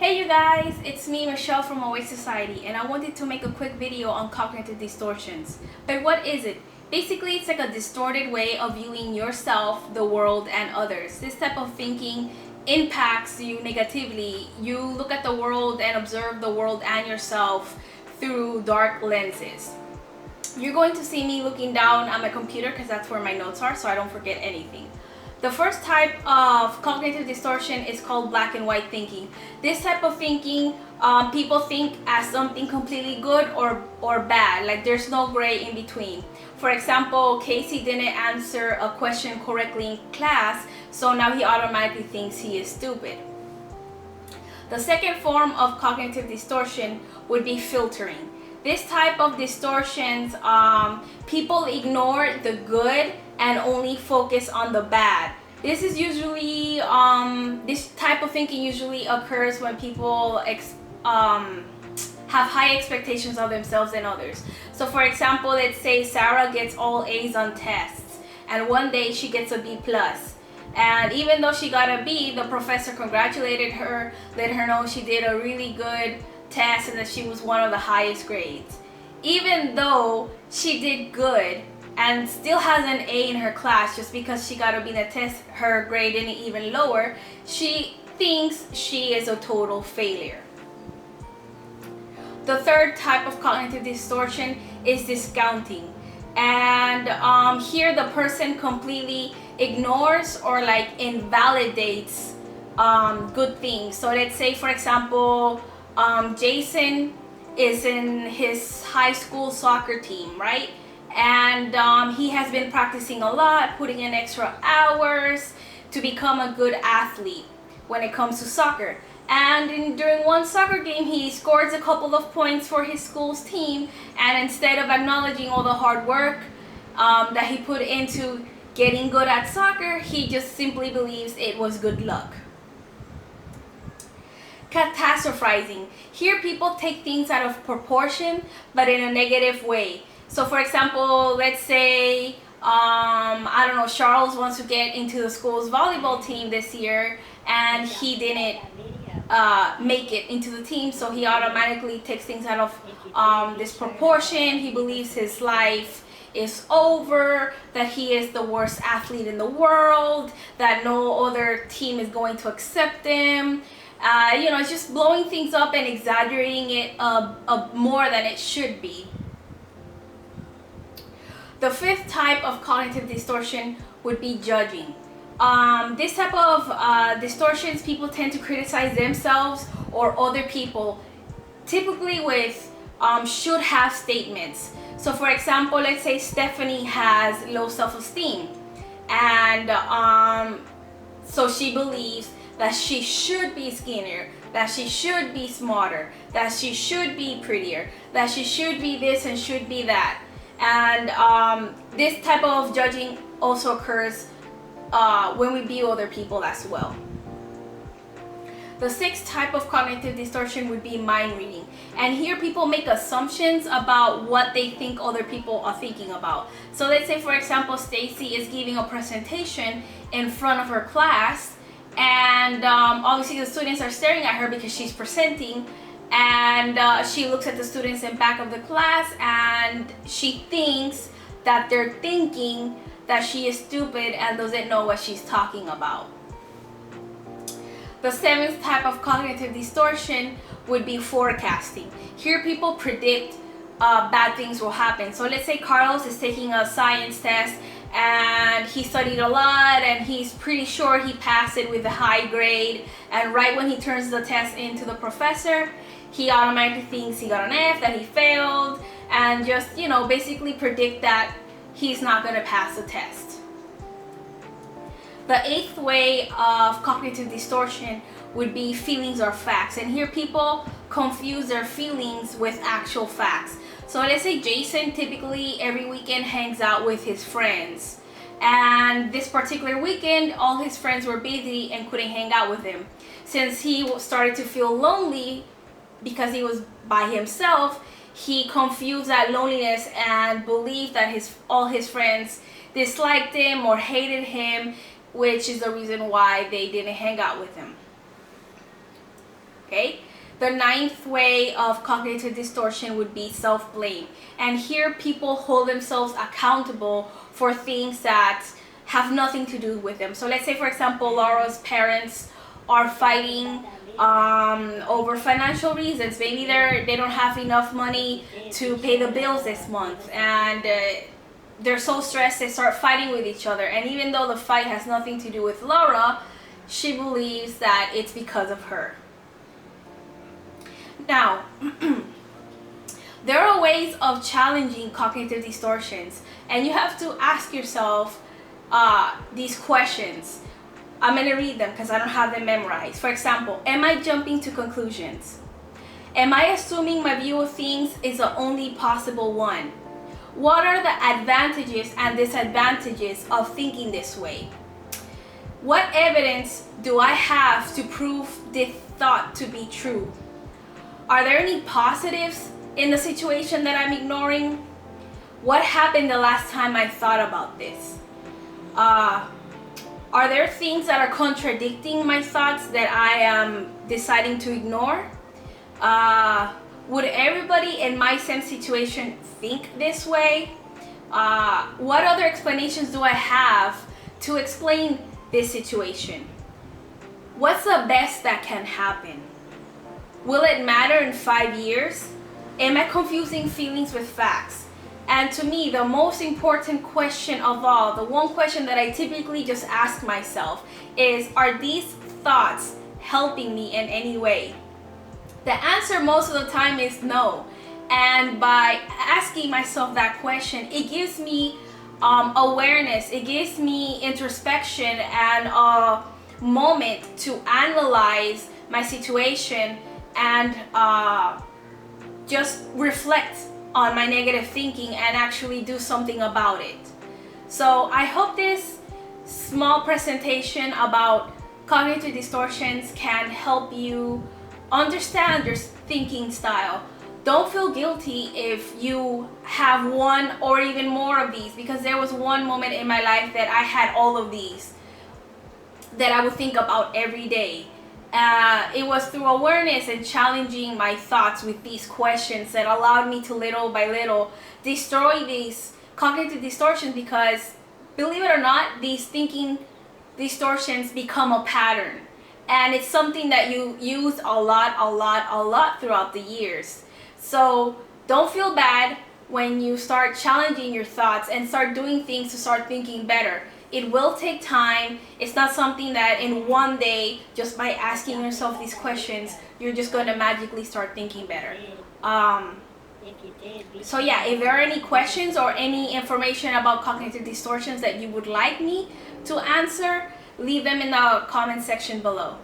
Hey you guys, it's me Michelle from Away Society, and I wanted to make a quick video on cognitive distortions. But what is it? Basically, it's like a distorted way of viewing yourself, the world, and others. This type of thinking impacts you negatively. You look at the world and observe the world and yourself through dark lenses. You're going to see me looking down at my computer because that's where my notes are, so I don't forget anything. The first type of cognitive distortion is called black and white thinking. This type of thinking, people think as something completely good or bad, like there's no gray in between. For example, Casey didn't answer a question correctly in class, so now he automatically thinks he is stupid. The second form of cognitive distortion would be filtering. This type of distortions, people ignore the good and only focus on the bad. This is usually, this type of thinking usually occurs when people have high expectations of themselves and others. So for example, let's say Sarah gets all A's on tests and one day she gets a B plus. And even though she got a B, the professor congratulated her, let her know she did a really good test and that she was one of the highest grades. Even though she did good and still has an A in her class, just because she got a B in the test, her grade didn't even lower, she thinks she is a total failure. The third type of cognitive distortion is discounting. And here the person completely ignores or like invalidates good things. So let's say, for example, Jason is in his high school soccer team, right? And he has been practicing a lot, putting in extra hours to become a good athlete when it comes to soccer. And during one soccer game, he scores a couple of points for his school's team, and instead of acknowledging all the hard work that he put into getting good at soccer, he just simply believes it was good luck. Catastrophizing. Here people take things out of proportion, but in a negative way. So for example, let's say, I don't know, Charles wants to get into the school's volleyball team this year and he didn't make it into the team, so he automatically takes things out of this proportion. He believes his life is over, that he is the worst athlete in the world, that no other team is going to accept him. It's just blowing things up and exaggerating it more than it should be. The fifth type of cognitive distortion would be judging. This type of distortions, people tend to criticize themselves or other people, typically with should have statements. So for example, let's say Stephanie has low self-esteem, and so she believes that she should be skinnier, that she should be smarter, that she should be prettier, that she should be this and should be that. And this type of judging also occurs when we view other people as well. The sixth type of cognitive distortion would be mind reading. And here people make assumptions about what they think other people are thinking about. So let's say, for example, Stacy is giving a presentation in front of her class, and obviously the students are staring at her because she's presenting, and she looks at the students in back of the class and she thinks that they're thinking that she is stupid and doesn't know what she's talking about. The seventh type of cognitive distortion would be forecasting. Here people predict bad things will happen. So let's say Carlos is taking a science test and he studied a lot and he's pretty sure he passed it with a high grade, and right when he turns the test into the professor, he automatically thinks he got an F, that he failed, and just, basically predict that he's not going to pass the test. The eighth way of cognitive distortion would be feelings or facts. And here people confuse their feelings with actual facts. So let's say Jason typically every weekend hangs out with his friends. And this particular weekend, all his friends were busy and couldn't hang out with him. Since he started to feel lonely because he was by himself, he confused that loneliness and believed that all his friends disliked him or hated him, which is the reason why they didn't hang out with him. okay? The ninth way of cognitive distortion would be self-blame. And here people hold themselves accountable for things that have nothing to do with them. So let's say, for example, Laura's parents are fighting over financial reasons. Maybe they don't have enough money to pay the bills this month, and they're so stressed they start fighting with each other. And even though the fight has nothing to do with Laura, she believes that it's because of her. Now, there are ways of challenging cognitive distortions, and you have to ask yourself these questions. I'm going to read them because I don't have them memorized. For example, am I jumping to conclusions? Am I assuming my view of things is the only possible one? What are the advantages and disadvantages of thinking this way? What evidence do I have to prove this thought to be true? Are there any positives in the situation that I'm ignoring? What happened the last time I thought about this? Are there things that are contradicting my thoughts that I am deciding to ignore? Would everybody in my same situation think this way? What other explanations do I have to explain this situation? What's the best that can happen? Will it matter in 5 years? Am I confusing feelings with facts? And to me, the most important question of all, the one question that I typically just ask myself is, are these thoughts helping me in any way? The answer most of the time is no. And by asking myself that question, it gives me awareness, it gives me introspection and a moment to analyze my situation and just reflect on my negative thinking and actually do something about it. So I hope this small presentation about cognitive distortions can help you understand your thinking style. Don't feel guilty if you have one or even more of these, because there was one moment in my life that I had all of these that I would think about every day. It was through awareness and challenging my thoughts with these questions that allowed me to little by little destroy these cognitive distortions, because believe it or not, these thinking distortions become a pattern, and it's something that you use a lot throughout the years. So don't feel bad when you start challenging your thoughts and start doing things to start thinking better. It will take time. It's not something that in one day, just by asking yourself these questions, you're just going to magically start thinking better. So yeah, if there are any questions or any information about cognitive distortions that you would like me to answer, leave them in the comment section below.